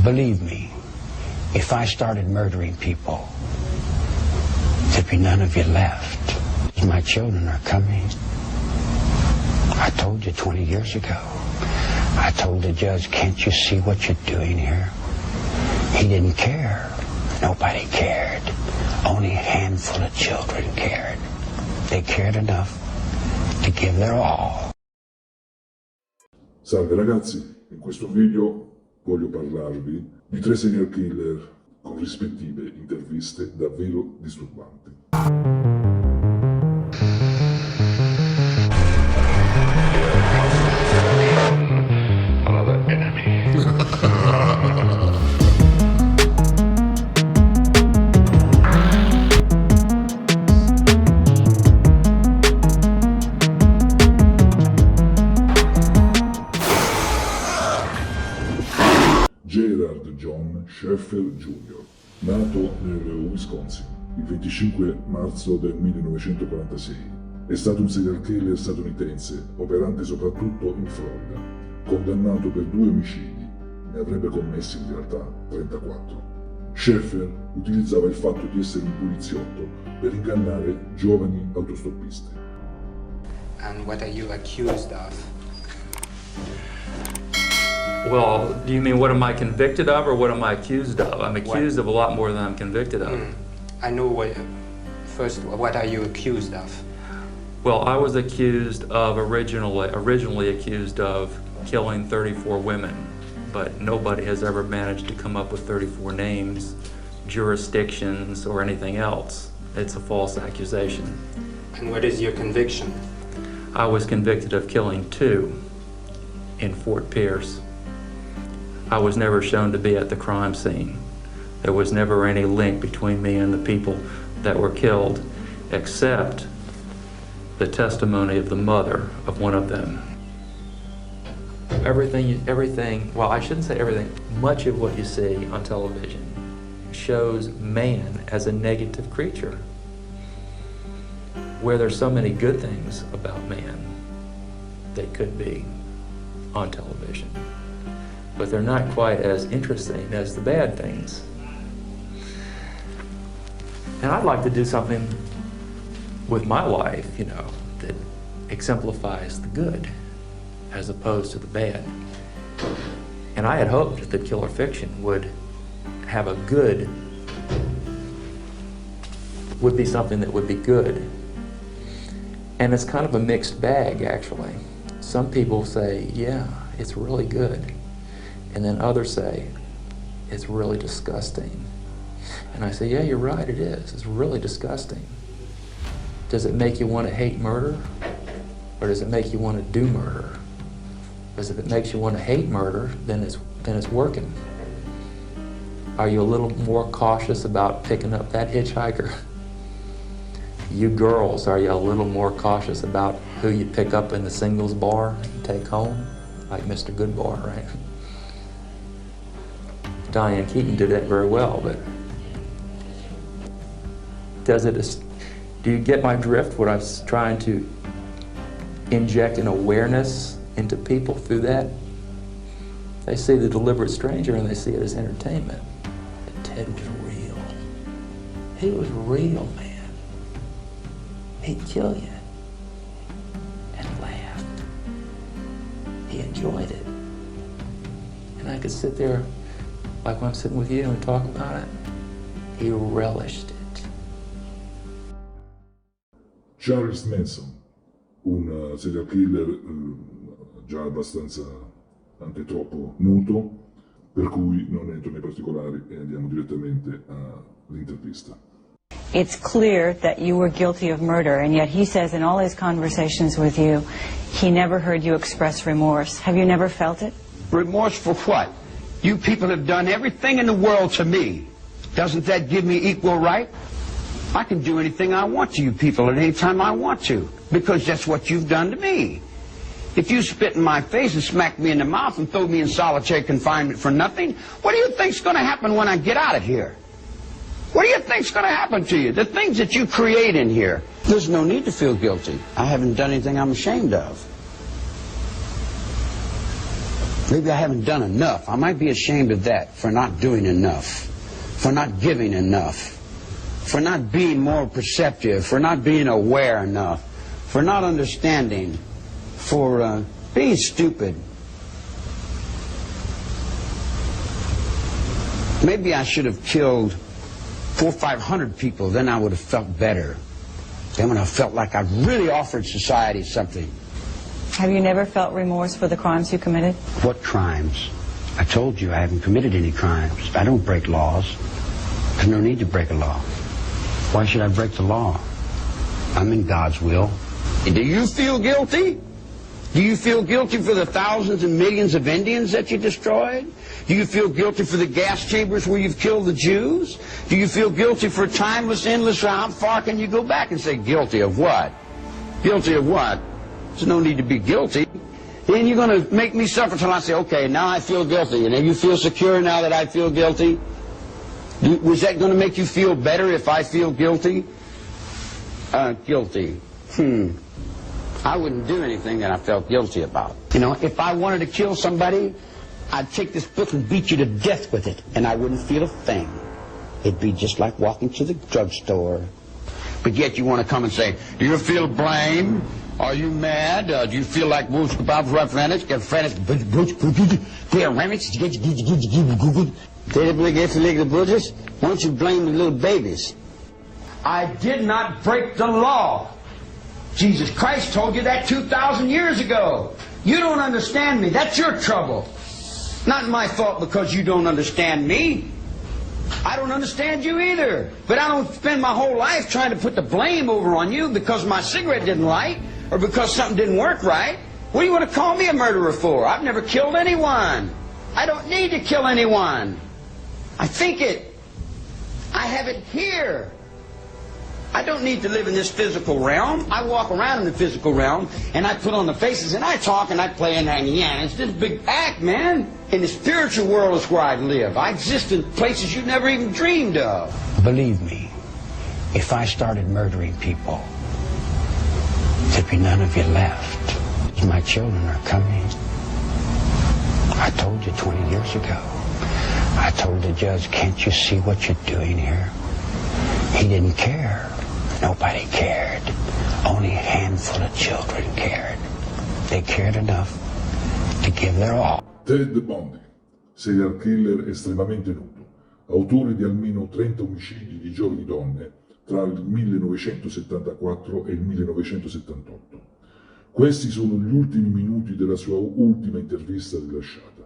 Believe me, if I started murdering people, there'd be none of you left. My children are coming. I told you 20 years ago. I told the judge, can't you see what you're doing here? He didn't care. Nobody cared. Only a handful of children cared. They cared enough to give their all. Salve ragazzi, in questo video voglio parlarvi di 3 serial killer con rispettive interviste davvero disturbanti. John Sheffer Jr., nato nel Wisconsin il 25 marzo del 1946, è stato un serial killer statunitense operante soprattutto in Florida. Condannato per 2 omicidi, ne avrebbe commessi in realtà 34. Sheffer utilizzava il fatto di essere un poliziotto per ingannare giovani autostoppiste. And what are you accused of? Well, do you mean what am I convicted of or what am I accused of? I'm accused of a lot more than I'm convicted of. I know what, first, what are you accused of? Well, I was accused of, originally accused of killing 34 women, but nobody has ever managed to come up with 34 names, jurisdictions, or anything else. It's a false accusation. And what is your conviction? I was convicted of killing 2 in Fort Pierce. I was never shown to be at the crime scene. There was never any link between me and the people that were killed, except the testimony of the mother of one of them. Everything, well, I shouldn't say everything, much of what you see on television shows man as a negative creature, where there's so many good things about man that could be on television, but they're not quite as interesting as the bad things. And I'd like to do something with my life, you know, that exemplifies the good as opposed to the bad. And I had hoped that Killer Fiction would have a good, would be something that would be good. And it's kind of a mixed bag, actually. Some people say, yeah, it's really good. And then others say, it's really disgusting. And I say, yeah, you're right, it is. It's really disgusting. Does it make you want to hate murder? Or does it make you want to do murder? Because if it makes you want to hate murder, then it's working. Are you a little more cautious about picking up that hitchhiker? You girls, are you a little more cautious about who you pick up in the singles bar and take home? Like Mr. Goodbar, right? Diane Keaton did that very well, but do you get my drift? What I was trying to inject an awareness into people through that? They see The Deliberate Stranger and they see it as entertainment. But Ted was real. He was real, man. He'd kill you and laugh. He enjoyed it. And I could sit there like when I'm sitting with you and talk about it. He relished it. Charles Manson, un serial killer già abbastanza, anche troppo noto, per cui non entro nei particolari e andiamo direttamente all'intervista. It's clear that you were guilty of murder, and yet he says in all his conversations with you, he never heard you express remorse. Have you never felt it? Remorse for what? You people have done everything in the world to me. Doesn't that give me equal right? I can do anything I want to you people at any time I want to, because that's what you've done to me. If you spit in my face and smack me in the mouth and throw me in solitary confinement for nothing, what do you think's going to happen when I get out of here? What do you think's going to happen to you? The things that you create in here. There's no need to feel guilty. I haven't done anything I'm ashamed of. Maybe I haven't done enough. I might be ashamed of that, for not doing enough, for not giving enough, for not being more perceptive, for not being aware enough, for not understanding, for being stupid. Maybe I should have killed 400 or 500 people, then I would have felt better. Then when I felt like I really offered society something. Have you never felt remorse for the crimes you committed? What crimes? I told you I haven't committed any crimes. I don't break laws. There's no need to break a law. Why should I break the law? I'm in God's will. Do you feel guilty? Do you feel guilty for the thousands and millions of Indians that you destroyed? Do you feel guilty for the gas chambers where you've killed the Jews? Do you feel guilty for timeless, endless, how far can you go back and say guilty of what? Guilty of what? There's no need to be guilty. Then you're going to make me suffer till I say, okay, now I feel guilty. And then you feel secure now that I feel guilty? Was that going to make you feel better if I feel guilty? Guilty. I wouldn't do anything that I felt guilty about. You know, if I wanted to kill somebody, I'd take this book and beat you to death with it, and I wouldn't feel a thing. It'd be just like walking to the drugstore. But yet you want to come and say, do you feel blame? Are you mad? Do you feel like Bruce Bob's referendum? Why don't you blame the little babies? I did not break the law. Jesus Christ told you that 2,000 years ago. You don't understand me. That's your trouble. Not my fault because you don't understand me. I don't understand you either. But I don't spend my whole life trying to put the blame over on you because my cigarette didn't light or because something didn't work right. What do you want to call me a murderer for? I've never killed anyone. I don't need to kill anyone. I think it. I have it here. I don't need to live in this physical realm. I walk around in the physical realm, and I put on the faces, and I talk, and I play, and it's this big act, man. In the spiritual world is where I live. I exist in places you never even dreamed of. Believe me, if I started murdering people, there'd be none of you left. My children are coming. I told you 20 years ago. I told the judge, can't you see what you're doing here? He didn't care. Nobody cared. Only a handful of children cared. They cared enough to give their all. Ted Bundy, serial killer estremamente noto, autore di almeno 30 omicidi di giovani donne tra il 1974 e il 1978. Questi sono gli ultimi minuti della sua ultima intervista rilasciata.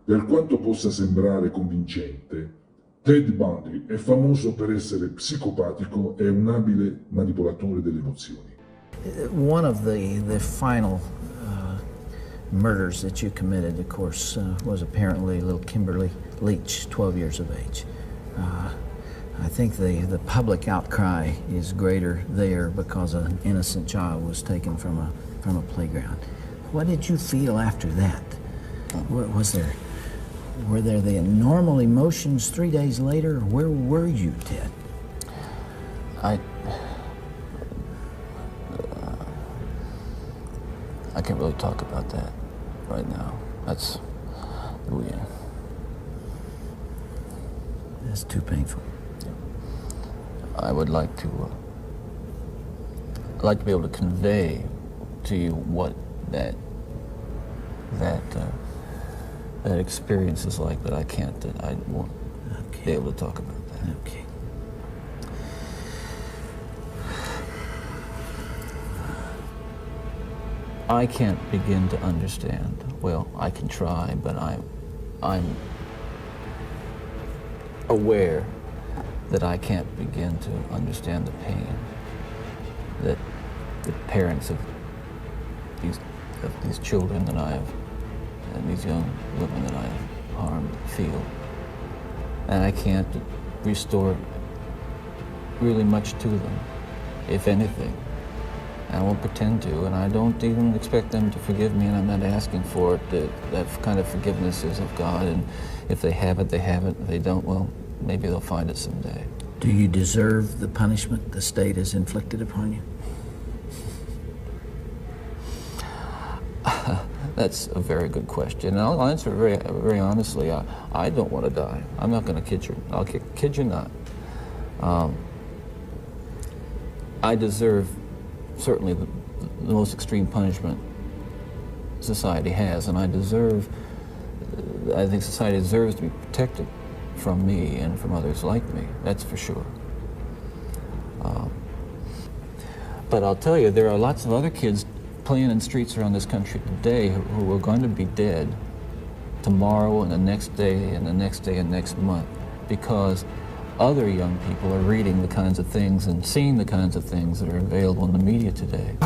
Per quanto possa sembrare convincente, Ted Bundy è famoso per essere psicopatico e un abile manipolatore delle emozioni. One of the final murders that you committed, of course, was apparently little Kimberly Leach, 12 years of age. I think the public outcry is greater there because an innocent child was taken from a playground. What did you feel after that? Were there the normal emotions 3 days later? Where were you, Ted? I can't really talk about that right now. That's That's too painful. I would like to be able to convey to you what that experience is like, but I can't. I won't be able to talk about that. Okay. I can't begin to understand. Well, I can try, but I'm aware that I can't begin to understand the pain that the parents of these children that I have, and these young women that I have harmed feel. And I can't restore really much to them, if anything. I won't pretend to, and I don't even expect them to forgive me, and I'm not asking for it. That kind of forgiveness is of God, and if they have it, they have it. If they don't, well, maybe they'll find it someday. Do you deserve the punishment the state has inflicted upon you? That's a very good question. And I'll answer it very, very honestly. I don't want to die. I'm not going to kid you. I'll kid you not. I deserve certainly the most extreme punishment society has, and I think society deserves to be protected from me and from others like me. That's for sure. But I'll tell you, there are lots of other kids playing in streets around this country today who are going to be dead tomorrow and the next day and the next day and next month because other young people are reading the kinds of things and seeing the kinds of things that are available in the media today.